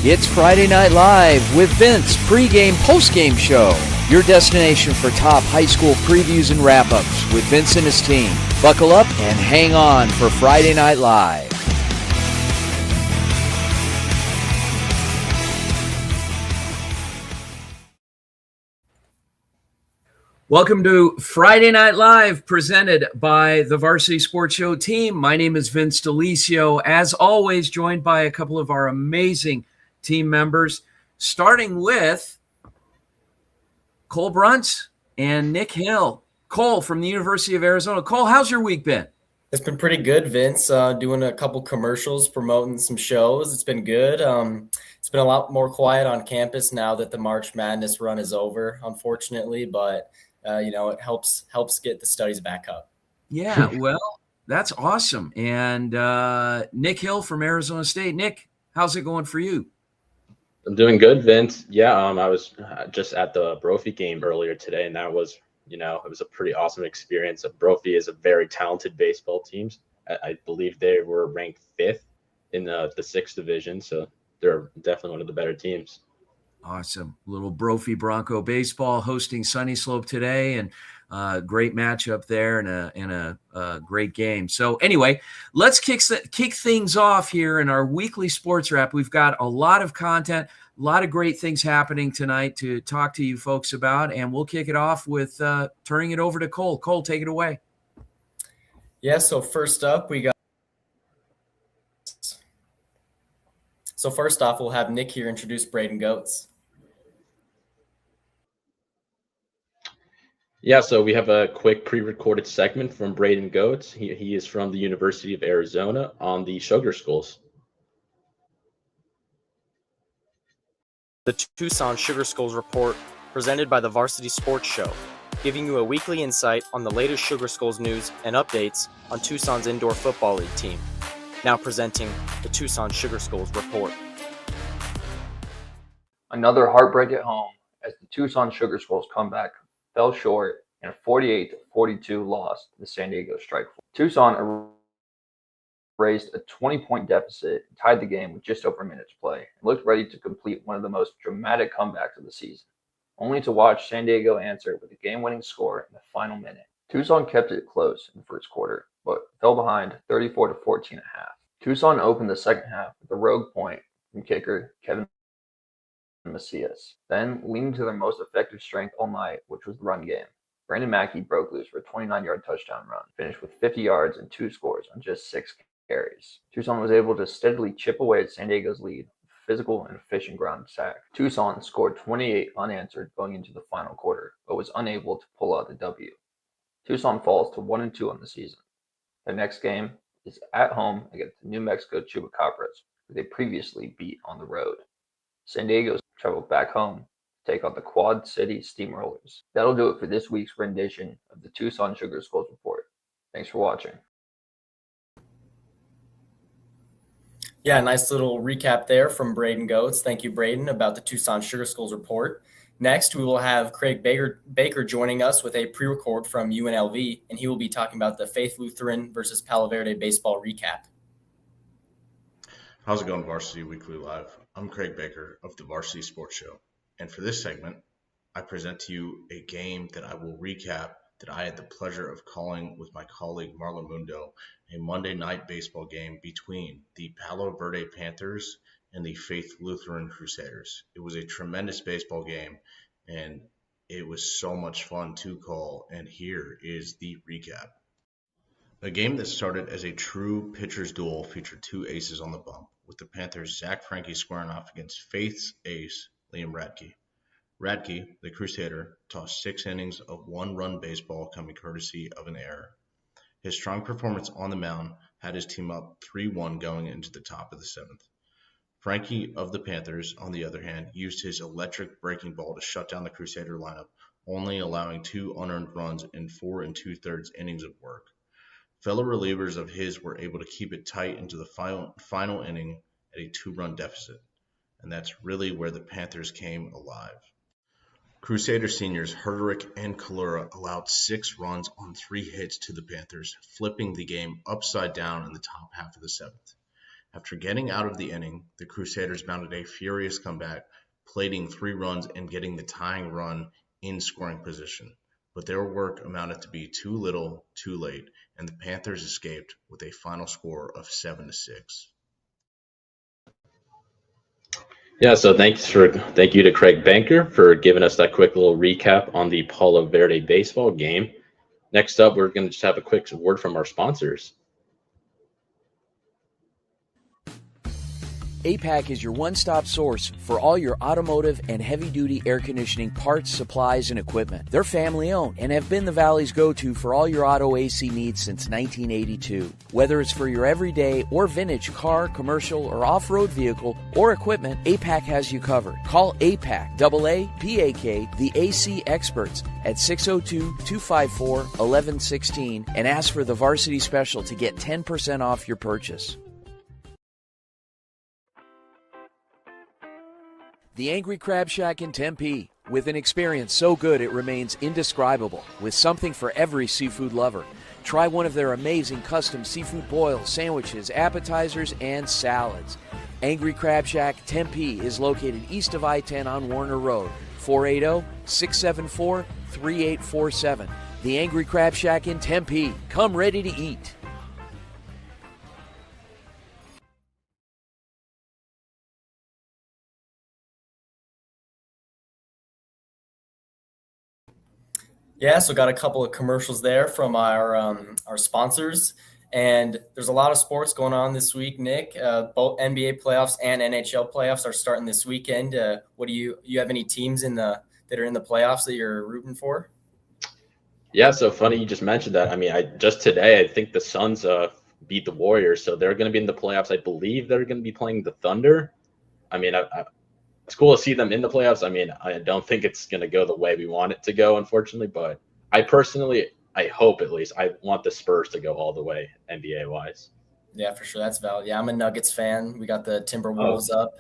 It's Friday Night Live with Vince, pregame, postgame show. Your destination for top high school previews and wrap-ups with Vince and his team. Buckle up and hang on for Friday Night Live. Welcome to Friday Night Live, presented by the Varsity Sports Show team. My name is Vince DeLisio. As always, joined by a couple of our amazing team members, starting with Cole Bruntz and Nick Hill. Cole from the University of Arizona. Cole, how's your week been? It's been pretty good, Vince. Doing a couple commercials, promoting some shows. It's been good. It's been a lot more quiet on campus now that the March Madness run is over, unfortunately, but it helps get the studies back up. Yeah, well, that's awesome. And Nick Hill from Arizona State. Nick, how's it going for you? I'm doing good, Vince. Yeah, I was just at the Brophy game earlier today, and that was, it was a pretty awesome experience. Brophy is a very talented baseball team. I believe they were ranked 5th in the 6th division, so they're definitely one of the better teams. Awesome. Little Brophy Bronco baseball hosting Sunny Slope today, and great matchup there and a great game. So anyway, let's kick things off here in our weekly sports wrap. We've got a lot of content, a lot of great things happening tonight to talk to you folks about, and we'll kick it off with turning it over to Cole. Cole, take it away. Yeah, so first off, we'll have Nick here introduce Braden Goetz. Yeah, so we have a quick pre-recorded segment from Braden Goetz. He is from the University of Arizona on the Sugar Skulls. The Tucson Sugar Skulls Report, presented by the Varsity Sports Show, giving you a weekly insight on the latest Sugar Skulls news and updates on Tucson's indoor football league team. Now presenting the Tucson Sugar Skulls Report. Another heartbreak at home as the Tucson Sugar Skulls comeback fell short in a 48-42 loss to the San Diego Strike Force. Tucson raised a 20-point deficit and tied the game with just over a minute to play and looked ready to complete one of the most dramatic comebacks of the season, only to watch San Diego answer with a game-winning score in the final minute. Tucson kept it close in the first quarter, but fell behind 34-14 at half. Tucson opened the second half with a rogue point from kicker Kevin Macias, then leaning to their most effective strength all night, which was the run game. Brandon Mackey broke loose for a 29-yard touchdown run, finished with 50 yards and 2 scores on just 6 carries. Tucson was able to steadily chip away at San Diego's lead with physical and efficient ground attack. Tucson scored 28 unanswered going into the final quarter, but was unable to pull out the W. Tucson falls to 1-2 on the season. Their next game is at home against the New Mexico Chupacabras, who they previously beat on the road. San Diego's traveled back home to take on the Quad City Steamrollers. That'll do it for this week's rendition of the Tucson Sugar Skulls Report. Thanks for watching. Yeah, nice little recap there from Braden Goetz. Thank you, Braden, about the Tucson Sugar Skulls Report. Next, we will have Craig Baker joining us with a pre-record from UNLV, and he will be talking about the Faith Lutheran versus Palo Verde baseball recap. How's it going, Varsity Weekly Live? I'm Craig Baker of the Varsity Sports Show, and for this segment, I present to you a game that I will recap that I had the pleasure of calling with my colleague Marlon Mundo, a Monday night baseball game between the Palo Verde Panthers and the Faith Lutheran Crusaders. It was a tremendous baseball game, and it was so much fun to call, and here is the recap. A game that started as a true pitcher's duel featured 2 aces on the bump, with the Panthers' Zach Franke squaring off against Faith's ace, Liam Radke. Radke, the Crusader, tossed 6 innings of 1-run baseball coming courtesy of an error. His strong performance on the mound had his team up 3-1 going into the top of the 7th. Franke of the Panthers, on the other hand, used his electric breaking ball to shut down the Crusader lineup, only allowing 2 unearned runs in 4 2/3 innings of work. Fellow relievers of his were able to keep it tight into the final inning at a 2-run deficit, and that's really where the Panthers came alive. Crusader seniors Herderick and Kalura allowed 6 runs on 3 hits to the Panthers, flipping the game upside down in the top half of the 7th. After getting out of the inning, the Crusaders mounted a furious comeback, plating 3 runs and getting the tying run in scoring position. But their work amounted to be too little, too late, and the Panthers escaped with a final score of 7-6. Yeah, so thank you to Craig Banker for giving us that quick little recap on the Palo Verde baseball game. Next up, we're going to just have a quick word from our sponsors. APAC is your one-stop source for all your automotive and heavy-duty air conditioning parts, supplies, and equipment. They're family-owned and have been the Valley's go-to for all your auto AC needs since 1982. Whether it's for your everyday or vintage car, commercial, or off-road vehicle or equipment, APAC has you covered. Call APAC, AAPAK, the AC experts at 602-254-1116 and ask for the Varsity Special to get 10% off your purchase. The Angry Crab Shack in Tempe, with an experience so good it remains indescribable, with something for every seafood lover. Try one of their amazing custom seafood boils, sandwiches, appetizers, and salads. Angry Crab Shack Tempe is located east of I-10 on Warner Road, 480-674-3847. The Angry Crab Shack in Tempe. Come ready to eat. Yeah, so got a couple of commercials there from our sponsors, and there's a lot of sports going on this week. Nick, both NBA playoffs and NHL playoffs are starting this weekend. What do you have any teams that are in the playoffs that you're rooting for? Yeah, so funny you just mentioned that. I mean, just today I think the Suns beat the Warriors, so they're going to be in the playoffs. I believe they're going to be playing the Thunder. I mean, it's cool to see them in the playoffs. I mean, I don't think it's going to go the way we want it to go, unfortunately. But I hope at least, I want the Spurs to go all the way NBA-wise. Yeah, for sure. That's valid. Yeah, I'm a Nuggets fan. We got the Timberwolves up,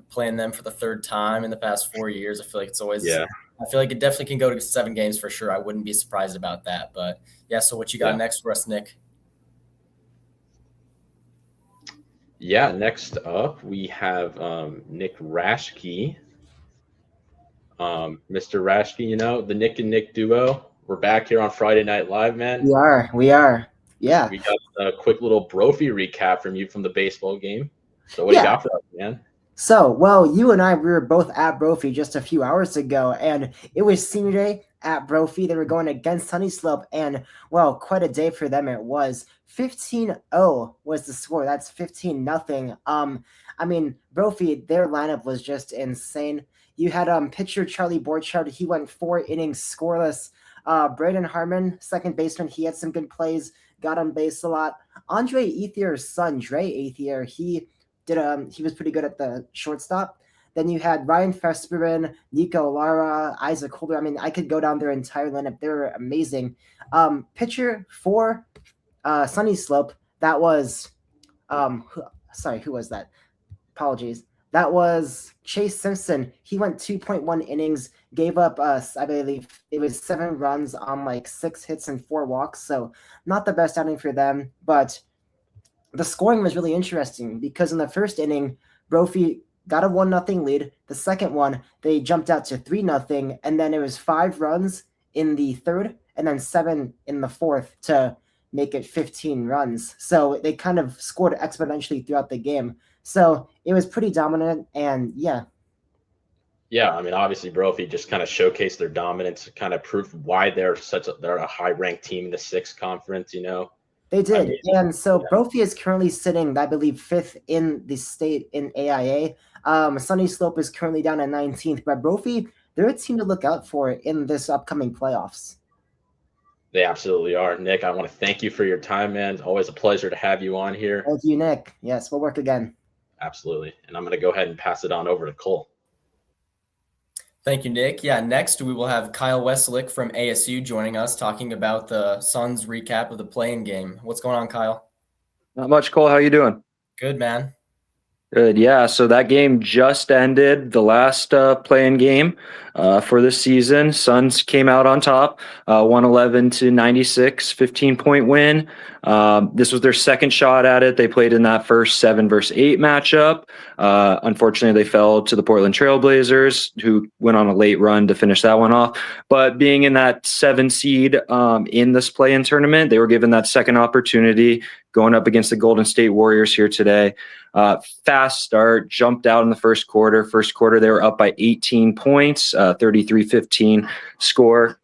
playing them for the 3rd time in the past 4 years. I feel like it's always – I feel like it definitely can go to 7 games for sure. I wouldn't be surprised about that. But, yeah, so what you got next for us, Nick? Yeah, next up we have Nick Rashke. Mr. Rashke, the Nick and Nick duo. We're back here on Friday Night Live, man. We are. Yeah. We got a quick little Brophy recap from you from the baseball game. So what do you got for us, man? So, well, you and I, we were both at Brophy just a few hours ago, and it was senior day at Brophy. They were going against Sunny Slope, and, well, quite a day for them it was. 15-0 was the score. That's 15-0. I mean, Brophy, their lineup was just insane. You had pitcher Charlie Borchardt. He went 4 innings scoreless. Braden Harmon, second baseman, he had some good plays, got on base a lot. Andre Ethier's son, Dre Ethier, he was pretty good at the shortstop. Then you had Ryan Fesperin, Nico Lara, Isaac Holder. I mean, I could go down their entire lineup. They were amazing. Pitcher for Sunny Slope, that was who was that? Apologies. That was Chase Simpson. He went 2.1 innings, gave up I believe it was 7 runs on like 6 hits and 4 walks. So not the best outing for them, but the scoring was really interesting because in the first inning, Brophy got a 1-0 lead. The second one, they jumped out to 3-0, and then it was 5 runs in the third and then 7 in the fourth to make it 15 runs. So they kind of scored exponentially throughout the game. So it was pretty dominant, and yeah. Yeah, I mean, obviously Brophy just kind of showcased their dominance, kind of proved why they're a high-ranked team in the 6th conference, They did. And so Brophy is currently sitting, I believe, 5th in the state in AIA. Sunny Slope is currently down at 19th, but Brophy, they're a team to look out for in this upcoming playoffs. They absolutely are. Nick, I want to thank you for your time, man. It's always a pleasure to have you on here. Thank you, Nick. Yes, we'll work again. Absolutely. And I'm going to go ahead and pass it on over to Cole. Thank you, Nick. Yeah, next we will have Kyle Weselick from ASU joining us talking about the Suns recap of the play-in game. What's going on, Kyle? Not much, Cole. How you doing? Good, man. Good. Yeah. So that game just ended, the last play-in game. for this season. Suns came out on top, 111-96, 15-point win. This was their second shot at it. They played in that first 7 versus 8 matchup. Unfortunately, they fell to the Portland Trailblazers, who went on a late run to finish that one off. But being in that 7 seed in this play-in tournament, they were given that second opportunity going up against the Golden State Warriors here today. Fast start, jumped out in the first quarter. First quarter, they were up by 18 points, 33-15 score.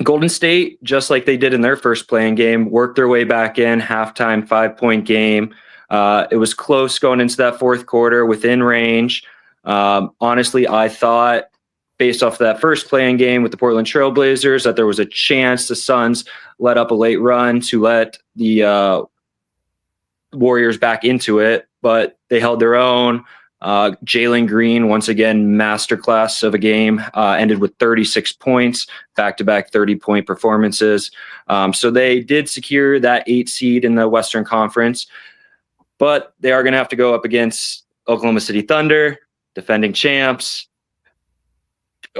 Golden State, just like they did in their first playing game, worked their way back in, halftime, 5-point game. It was close going into that fourth quarter, within range. Honestly, I thought, based off that first playing game with the Portland Trailblazers, that there was a chance the Suns let up a late run to let the Warriors back into it, but they held their own. Jalen Green, once again, masterclass of a game, ended with 36 points, back-to-back 30-point performances. So they did secure that 8 seed in the Western Conference, but they are going to have to go up against Oklahoma City Thunder, defending champs.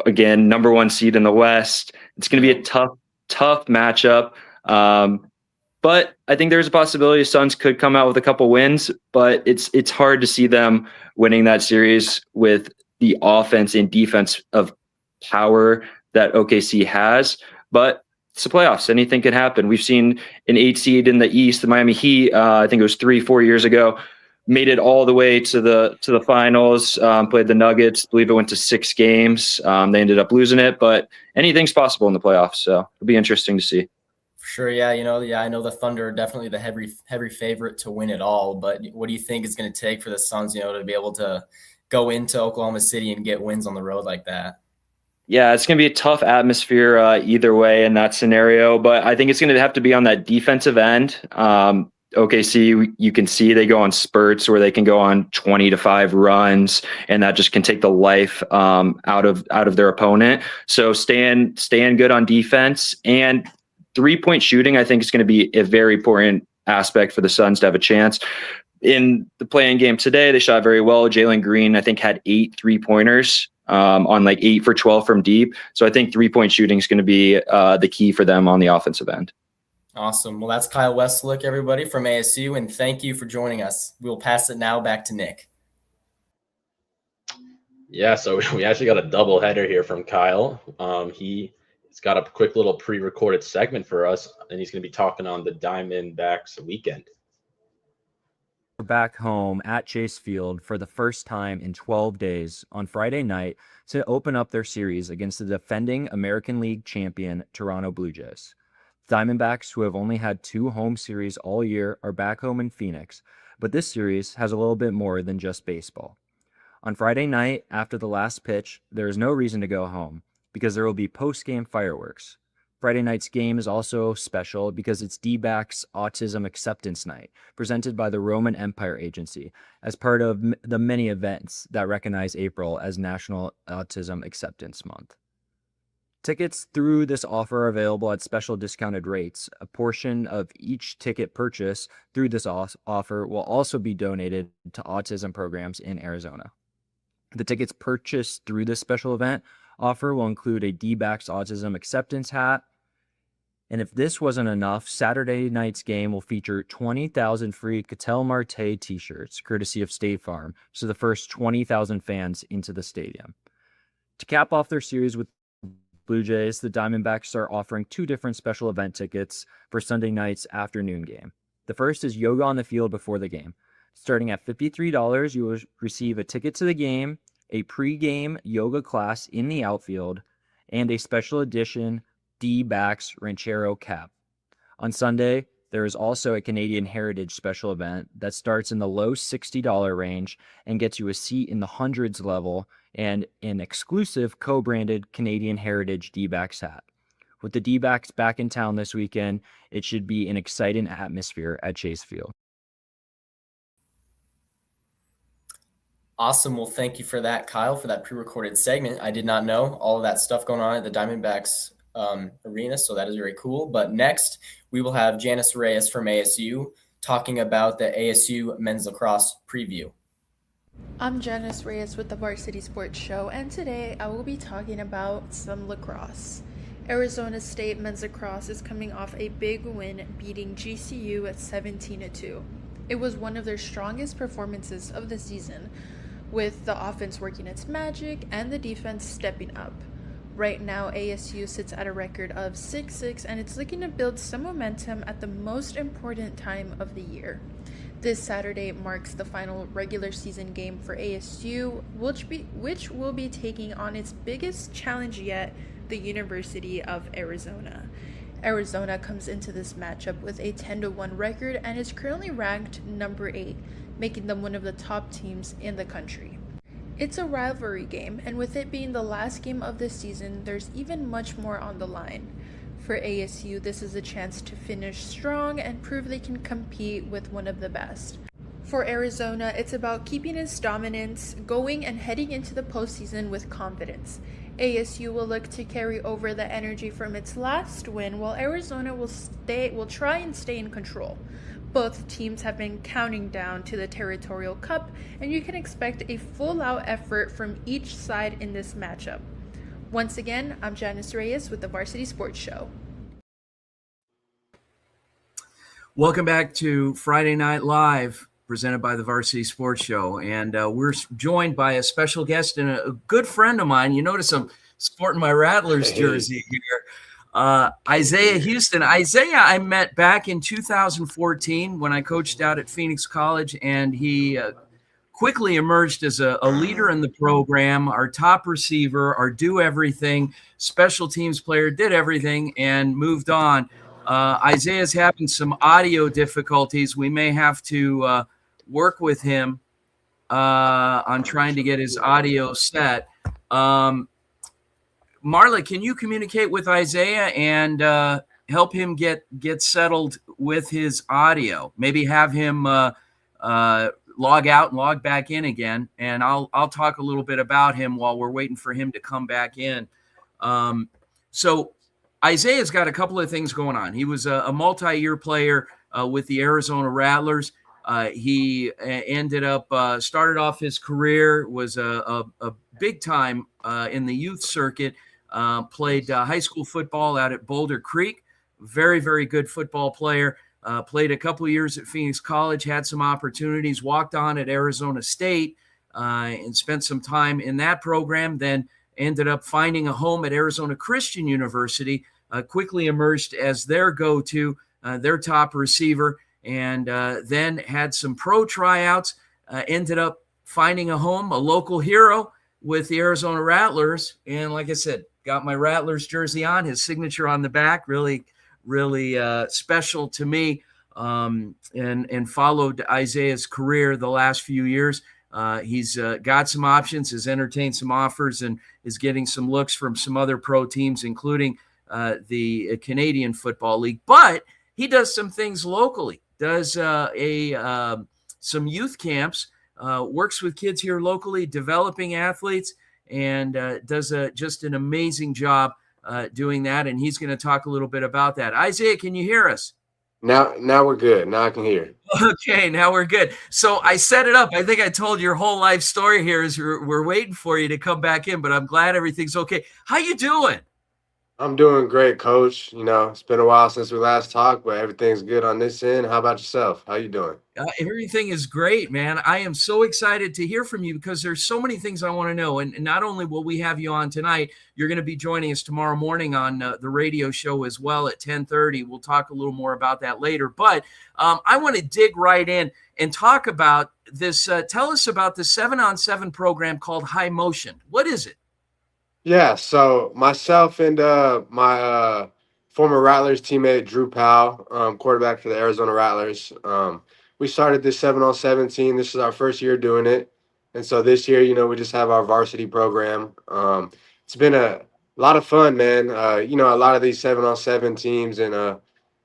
Again, number 1 seed in the West. It's going to be a tough matchup. But I think there's a possibility Suns could come out with a couple wins, but it's hard to see them winning that series with the offense and defense of power that OKC has. But it's the playoffs. Anything can happen. We've seen an 8 seed in the East, the Miami Heat, I think it was 3-4 years ago, made it all the way to the finals, played the Nuggets. I believe it went to 6 games. They ended up losing it, but anything's possible in the playoffs. So it'll be interesting to see. Sure, yeah, I know the Thunder are definitely the heavy favorite to win it all, but what do you think it's going to take for the Suns, to be able to go into Oklahoma City and get wins on the road like that? Yeah, it's going to be a tough atmosphere either way in that scenario, but I think it's going to have to be on that defensive end. OKC, you can see they go on spurts where they can go on 20-5 runs, and that just can take the life out of their opponent. So staying good on defense, and 3-point shooting, I think, is going to be a very important aspect for the Suns to have a chance. In the play-in game today, they shot very well. Jalen Green, I think, had 8 3-pointers on like 8 for 12 from deep. So I think 3-point shooting is going to be the key for them on the offensive end. Awesome. Well, that's Kyle Westlick, everybody, from ASU, and thank you for joining us. We'll pass it now back to Nick. Yeah, so we actually got a double header here from Kyle. He's got a quick little pre-recorded segment for us, and he's going to be talking on the Diamondbacks weekend. We're back home at Chase Field for the first time in 12 days on Friday night to open up their series against the defending American League champion Toronto Blue Jays. Diamondbacks, who have only had 2 home series all year, are back home in Phoenix, but this series has a little bit more than just baseball. On Friday night, after the last pitch, there is no reason to go home because there will be post-game fireworks. Friday night's game is also special because it's D-backs Autism Acceptance Night, presented by the Roman Empire Agency as part of the many events that recognize April as National Autism Acceptance Month. Tickets through this offer are available at special discounted rates. A portion of each ticket purchase through this offer will also be donated to autism programs in Arizona. The tickets purchased through this special event offer will include a D-backs Autism Acceptance hat. And if this wasn't enough, Saturday night's game will feature 20,000 free Ketel Marte t-shirts, courtesy of State Farm, so the first 20,000 fans into the stadium. To cap off their series with Blue Jays, the Diamondbacks are offering 2 different special event tickets for Sunday night's afternoon game. The first is yoga on the field before the game. Starting at $53, you will receive a ticket to the game, a pre-game yoga class in the outfield, and a special edition D-backs Ranchero cap. On Sunday, there is also a Canadian Heritage special event that starts in the low $60 range and gets you a seat in the hundreds level and an exclusive co-branded Canadian Heritage D-backs hat. With the D-backs back in town this weekend, it should be an exciting atmosphere at Chase Field. Awesome. Well, thank you for that, Kyle, for that pre-recorded segment. I did not know all of that stuff going on at the Diamondbacks arena, so that is very cool. But next, we will have Janice Reyes from ASU talking about the ASU men's lacrosse preview. I'm Janice Reyes with the Varsity Sports Show, and today I will be talking about some lacrosse. Arizona State men's lacrosse is coming off a big win, beating GCU at 17-2. It was one of their strongest performances of the season, with the offense working its magic and the defense stepping up. Right now, ASU sits at a record of 6-6, and it's looking to build some momentum at the most important time of the year. This Saturday marks the final regular season game for ASU, which will be taking on its biggest challenge yet, the University of Arizona. Arizona comes into this matchup with a 10-1 record and is currently ranked number 8, making them one of the top teams in the country. It's a rivalry game, and with it being the last game of the season, there's even much more on the line. For ASU, this is a chance to finish strong and prove they can compete with one of the best. For Arizona, it's about keeping its dominance going and heading into the postseason with confidence. ASU will look to carry over the energy from its last win, while Arizona will try and stay in control. Both teams have been counting down to the Territorial Cup, and you can expect a full-out effort from each side in this matchup. Once again, I'm Janice Reyes with the Varsity Sports Show. Welcome back to Friday Night Live, presented by the Varsity Sports Show. And we're joined by a special guest and a good friend of mine. You notice I'm sporting my Rattlers jersey here. Isaiah Houston. Isaiah, I met back in 2014 when I coached out at Phoenix College, and he quickly emerged as a leader in the program, our top receiver, our do-everything, special teams player, did everything, and moved on. Isaiah's having some audio difficulties. We may have to work with him on trying to get his audio set. Marla, can you communicate with Isaiah and help him get settled with his audio? Maybe have him log out and log back in again, and I'll talk a little bit about him while we're waiting for him to come back in. So Isaiah's got a couple of things going on. He was a multi-year player with the Arizona Rattlers. He ended up started off his career, was a big time in the youth circuit, played high school football out at Boulder Creek. Very, very good football player. Played a couple of years at Phoenix College, had some opportunities, walked on at Arizona State, and spent some time in that program, then ended up finding a home at Arizona Christian University, quickly emerged as their go-to, their top receiver, and then had some pro tryouts, ended up finding a home, a local hero with the Arizona Rattlers. And like I said, got my Rattlers jersey on, his signature on the back, really special to me, and followed Isaiah's career the last few years. He's got some options, has entertained some offers, and is getting some looks from some other pro teams, including the Canadian Football League. But he does some things locally, does some youth camps, works with kids here locally, developing athletes, and does just an amazing job doing that. And he's going to talk a little bit about that. Isaiah, can you hear us? Now we're good. Now I can hear. Okay, now we're good. So I set it up. I think I told your whole life story here as we're waiting for you to come back in, but I'm glad everything's okay. How you doing? I'm doing great, Coach. You know, it's been a while since we last talked, but everything's good on this end. How about yourself? How you doing? Everything is great, man. I am so excited to hear from you because there's so many things I want to know. And not only will we have you on tonight, you're going to be joining us tomorrow morning on the radio show as well at 10:30. We'll talk a little more about that later. But I want to dig right in and talk about this. Tell us about the 7-on-7 program called High Motion. What is it? Yeah, so myself and my former Rattlers teammate, Drew Powell, quarterback for the Arizona Rattlers, we started this 7-on-7 team. This is our first year doing it. And so this year, you know, we just have our varsity program. It's been a lot of fun, man. You know, a lot of these 7-on-7 teams and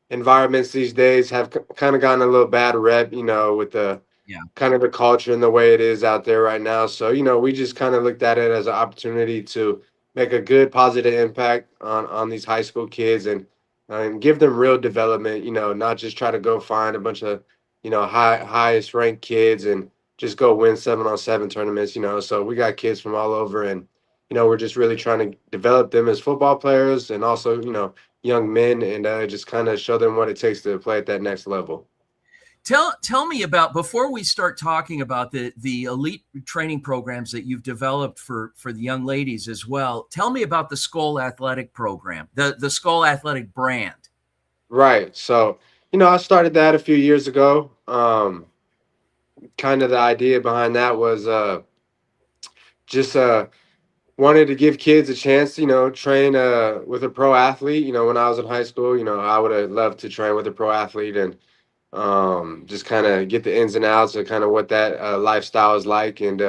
environments these days have kind of gotten a little bad rep, you know, with the kind of the culture and the way it is out there right now. So, you know, we just kind of looked at it as an opportunity to make a good positive impact on these high school kids and give them real development, you know, not just try to go find a bunch of, you know, highest ranked kids and just go win 7-on-7 tournaments, So we got kids from all over, and we're just really trying to develop them as football players, and also young men, and just kind of show them what it takes to play at that next level. Tell me about, before we start talking about the elite training programs that you've developed for the young ladies as well. Tell me about the Skull Athletic program, the Skull Athletic brand. Right. So, I started that a few years ago. Kind of the idea behind that was just wanted to give kids a chance, train with a pro athlete. When I was in high school, I would have loved to train with a pro athlete and just kind of get the ins and outs of kind of what that lifestyle is like. And,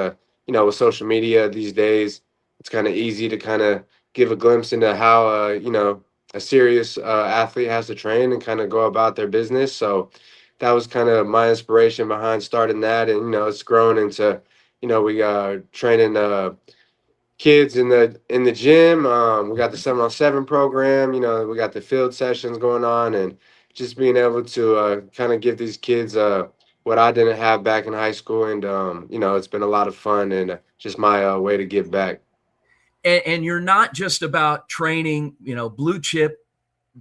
with social media these days, it's kind of easy to kind of give a glimpse into how, a serious athlete has to train and kind of go about their business. So that was kind of my inspiration behind starting that. And, it's grown into, we training kids in the gym. We got the 7-on-7 program, we got the field sessions going on, and just being able to kind of give these kids what I didn't have back in high school. And, it's been a lot of fun, and just my way to give back. And you're not just about training, blue chip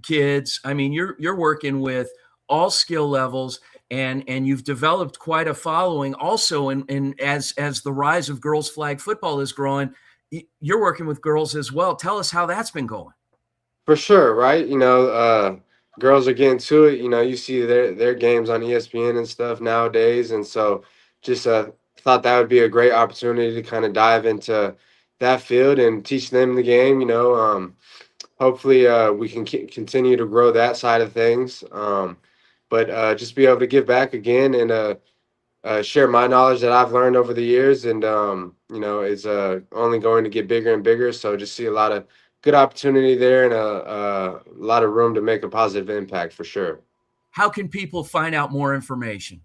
kids. I mean, you're working with all skill levels, and you've developed quite a following also. And as the rise of girls flag football is growing, you're working with girls as well. Tell us how that's been going. For sure. Right. Girls are getting to it. You see their games on ESPN and stuff nowadays. And so just thought that would be a great opportunity to kind of dive into that field and teach them the game. Hopefully we can continue to grow that side of things. But just be able to give back again and share my knowledge that I've learned over the years. And, it's only going to get bigger and bigger. So just see a lot of good opportunity there, and a lot of room to make a positive impact for sure. How can people find out more information?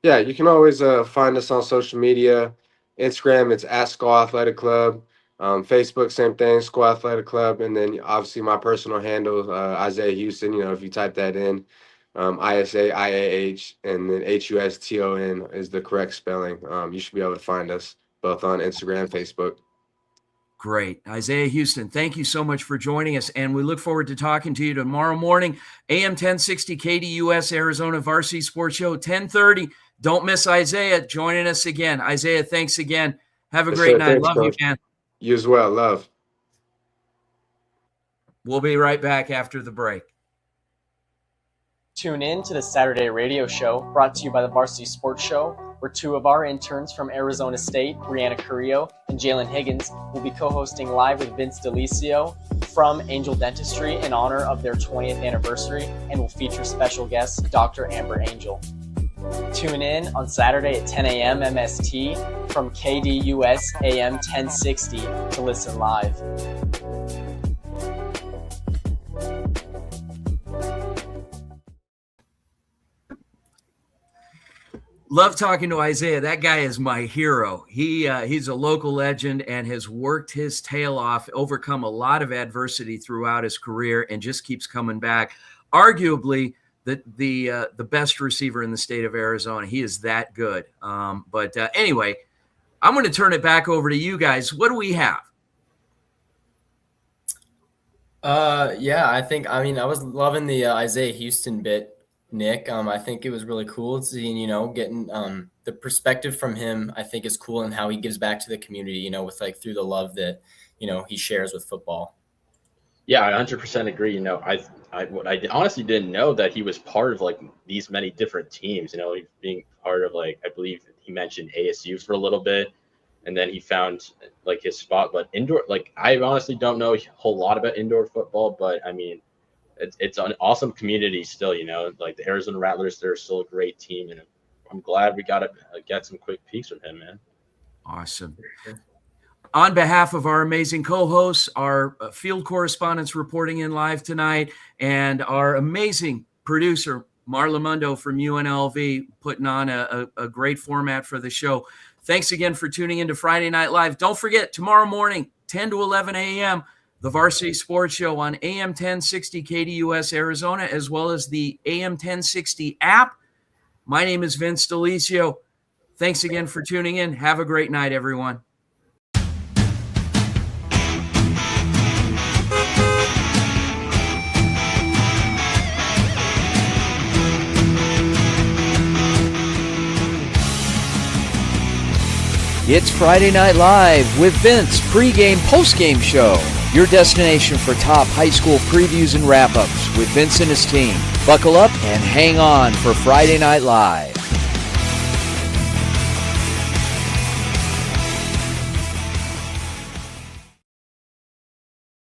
Yeah, you can always find us on social media. Instagram, it's at Skull Athletic Club. Facebook, same thing, Skull Athletic Club. And then obviously my personal handle, Isaiah Houston, if you type that in, ISAIAH, and then HUSTON is the correct spelling. You should be able to find us both on Instagram, Facebook. Great. Isaiah Houston, thank you so much for joining us. And we look forward to talking to you tomorrow morning, AM 1060 KDUS Arizona Varsity Sports Show, 10:30. Don't miss Isaiah joining us again. Isaiah, thanks again. Have a great night. Thanks, Love Coach. you, man. You as well. Love. We'll be right back after the break. Tune in to the Saturday radio show brought to you by the Varsity Sports Show, where two of our interns from Arizona State, Brianna Carrillo and Jalen Higgins, will be co-hosting live with Vince Delicio from Angel Dentistry in honor of their 20th anniversary, and will feature special guest Dr. Amber Angel. Tune in on Saturday at 10 a.m. MST from KDUS AM 1060 to listen live. Love talking to Isaiah. That guy is my hero. He's a local legend and has worked his tail off, overcome a lot of adversity throughout his career, and just keeps coming back. Arguably the best receiver in the state of Arizona. He is that good. But anyway, I'm going to turn it back over to you guys. What do we have? I was loving the Isaiah Houston bit, Nick. I think it was really cool seeing, getting the perspective from him. I think is cool, and how he gives back to the community, with through the love that, he shares with football. Yeah, I 100% agree. I honestly didn't know that he was part of these many different teams, being part of I believe he mentioned ASU for a little bit, and then he found his spot. But indoor, I honestly don't know a whole lot about indoor football, but I mean, it's an awesome community still, the Arizona Rattlers, they're still a great team, and I'm glad we got to get some quick peeks from him, man. Awesome. On behalf of our amazing co-hosts, our field correspondents reporting in live tonight, and our amazing producer, Marla Mundo from UNLV, putting on a great format for the show. Thanks again for tuning into Friday Night Live. Don't forget, tomorrow morning, 10 to 11 a.m., the Varsity Sports Show on AM 1060 KDUS Arizona, as well as the AM 1060 app. My name is Vince Delicio. Thanks again for tuning in. Have a great night, everyone. It's Friday Night Live with Vince, pregame, postgame show. Your destination for top high school previews and wrap-ups with Vince and his team. Buckle up and hang on for Friday Night Live.